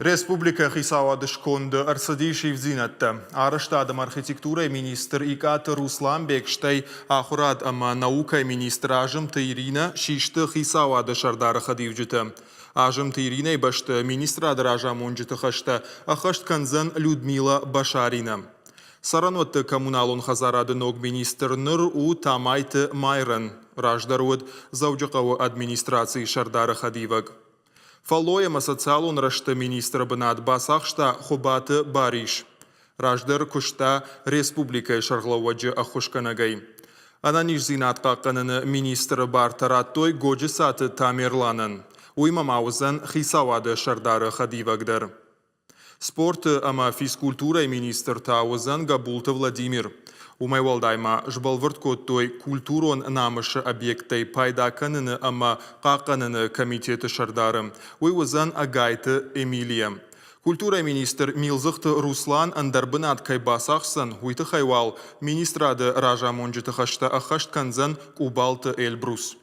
Республика Хисава дышконды арсадейший взинатты. Арыштадым архитектура министр Икаты Руслан Бекштай ахурад ама наука министр Ажымты Ирина шишты Хисава дышардары хадивджиты. Ажымты Ирина башты министр адыража монжиты хашты, ахашт канзан Людмила Башарина. Саранотты коммуналун хазарады ног министр Ныр у Тамайты Майран. Раждаруд заужақавы администрации шардары хадиваг. Фалоема социалун рашты министр бынат басақшта хубаты бариш. Раждар кушта республика шарглауаджы ахушканагай. Ананиш зинатқа қаныны министр бар тараттой годжы саты тамерланын. Уймамаузан хисавады шардары хадивагдар. Спорт ама физкультура министр Таузан Габулты Владимир. Умайвалдайма жбалвырт коттой культурон намышы объектай пайда каныны ама қақаныны комитеті шардарым. Уйвазан Агайты Эмилия. Культура министр Милзыхты Руслан андарбынат кайбасақсын уйты хайвал министрады Ража Монжиты хашта ахашт канзан Кубалты Эльбрус.